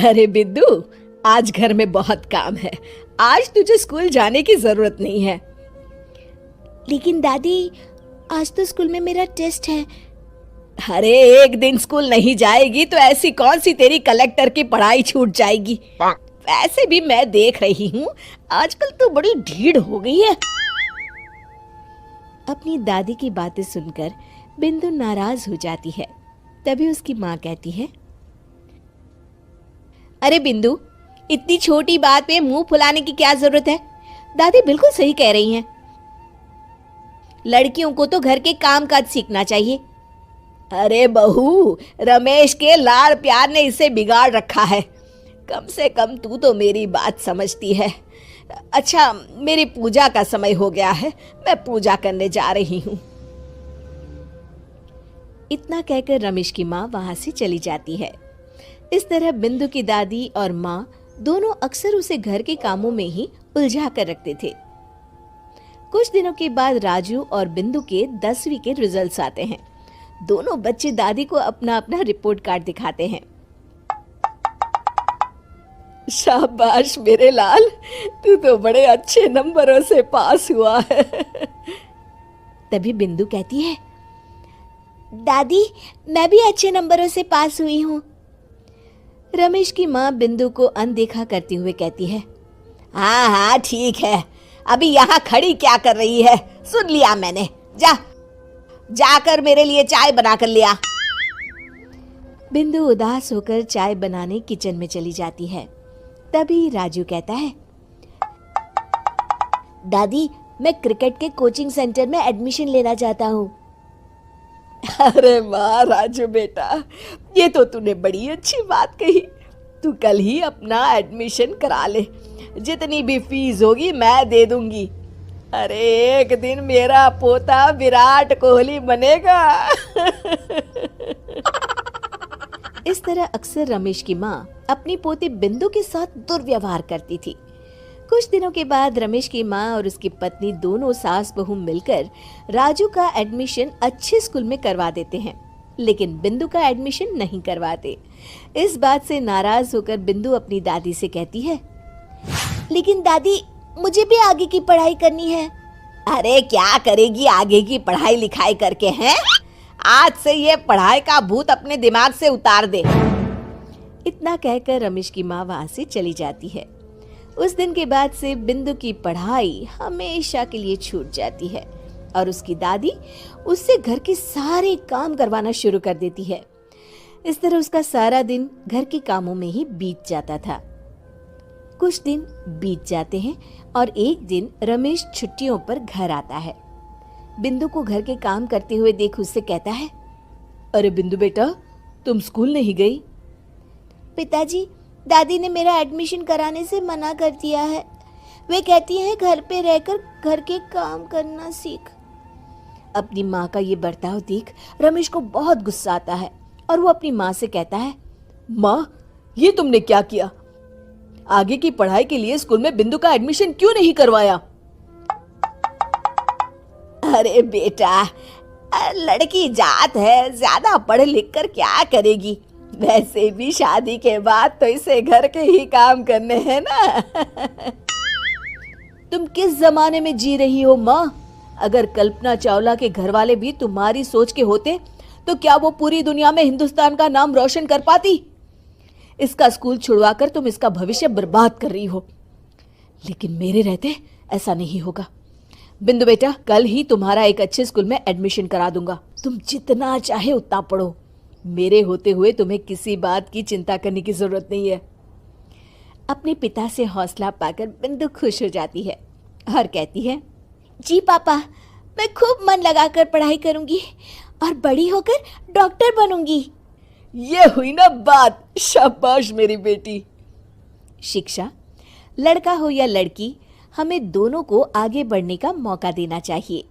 अरे बिद्दू, आज घर में बहुत काम है। आज तुझे स्कूल जाने की जरूरत नहीं है। लेकिन दादी, आज तो स्कूल में मेरा टेस्ट है। अरे एक दिन स्कूल नहीं जाएगी तो ऐसी कौन सी तेरी कलेक्टर की पढ़ाई छूट जाएगी। वैसे भी मैं देख रही हूँ आजकल तो बड़ी ढीठ हो गई है। अपनी दादी की बातें सुनकर बिंदु नाराज हो जाती है। तभी उसकी माँ कहती है, अरे बिंदु, इतनी छोटी बात पे मुंह फुलाने की क्या जरूरत है। दादी बिल्कुल सही कह रही हैं। लड़कियों को तो घर के काम काज सीखना चाहिए। अरे बहू, रमेश के लाड़ प्यार ने इसे बिगाड़ रखा है। कम से कम तू तो मेरी बात समझती है। अच्छा, मेरी पूजा का समय हो गया है, मैं पूजा करने जा रही हूँ। इतना कहकर रमेश की माँ वहां से चली जाती है। इस तरह बिंदु की दादी और माँ दोनों अक्सर उसे घर के कामों में ही उलझा कर रखते थे। कुछ दिनों के बाद राजू और बिंदु के 10वीं के रिजल्ट्स आते हैं। दोनों बच्चे दादी को अपना अपना रिपोर्ट कार्ड दिखाते हैं। शाबाश मेरे लाल, तू तो बड़े अच्छे नंबरों से पास हुआ है। तभी बिंदु कहती है, दादी, मैं भी अच्छे नंबरों से पास हुई हूँ। रमेश की माँ बिंदु को अनदेखा करते हुए कहती है, हाँ हाँ ठीक है, अभी यहाँ खड़ी क्या कर रही है, सुन लिया मैंने। जाकर मेरे लिए चाय बना कर लिया। बिंदु उदास होकर चाय बनाने किचन में चली जाती है। तभी राजू कहता है, दादी, मैं क्रिकेट के कोचिंग सेंटर में एडमिशन लेना चाहता हूँ। अरे वाह राजू बेटा, ये तो तूने बड़ी अच्छी बात कही। तू कल ही अपना एडमिशन करा ले, जितनी भी फीस होगी मैं दे दूंगी। अरे एक दिन मेरा पोता विराट कोहली बनेगा। इस तरह अक्सर रमेश की माँ अपनी पोती बिंदु के साथ दुर्व्यवहार करती थी। कुछ दिनों के बाद रमेश की माँ और उसकी पत्नी दोनों सास बहू मिलकर राजू का एडमिशन अच्छे स्कूल में करवा देते हैं, लेकिन बिंदु का एडमिशन नहीं करवाते। इस बात से नाराज होकर बिंदु अपनी दादी से कहती है, लेकिन दादी, मुझे भी आगे की पढ़ाई करनी है। अरे क्या करेगी आगे की पढ़ाई लिखाई करके, हैं? आज से ये पढ़ाई का भूत अपने दिमाग से उतार दे। इतना कहकर रमेश की माँ वहां से चली जाती है। उस दिन के बाद से बिंदु की पढ़ाई हमेशा के लिए छूट जाती है और उसकी दादी उससे घर के सारे काम करवाना शुरू कर देती है। इस तरह उसका सारा दिन घर के कामों में ही बीत जाता था। कुछ दिन बीत जाते हैं और एक दिन रमेश छुट्टियों पर घर आता है। बिंदु को घर के काम करते हुए देख उससे कहता है, अरे बिंदु बेटा, तुम स्कूल नहीं गई? पिताजी, दादी ने मेरा एडमिशन कराने से मना कर दिया है। वे कहती हैं घर पे रहकर घर के काम करना सीख। अपनी माँ का ये बर्ताव देख रमेश को बहुत गुस्सा आता है और वो अपनी माँ से कहता है, माँ, ये तुमने क्या किया? आगे की पढ़ाई के लिए स्कूल में बिंदु का एडमिशन क्यों नहीं करवाया? अरे बेटा, लड़की जात है, ज्यादा पढ़ लिख कर क्या करेगी? वैसे भी शादी के बाद तो इसे घर के ही काम करने हैं ना। तुम किस जमाने में जी रही हो माँ? अगर कल्पना चावला के घर वाले भी तुम्हारी सोच के होते तो क्या वो पूरी दुनिया में हिंदुस्तान का नाम रोशन कर पाती? इसका स्कूल छुड़वाकर तुम इसका भविष्य बर्बाद कर रही हो, लेकिन मेरे रहते ऐसा नहीं होगा। बिंदु बेटा, कल ही तुम्हारा एक अच्छे स्कूल में एडमिशन करा दूंगा। तुम जितना चाहे उतना पढ़ो। मेरे होते हुए तुम्हें किसी बात की चिंता करने की जरूरत नहीं है। अपने पिता से हौसला पाकर बिंदु खुश हो जाती है और कहती है, जी पापा, मैं खूब मन लगाकर पढ़ाई करूंगी और बड़ी होकर डॉक्टर बनूंगी। ये हुई ना बात। शाबाश मेरी बेटी। शिक्षा, लड़का हो या लड़की, हमें दोनों को आगे बढ़ने का मौका देना चाहिए।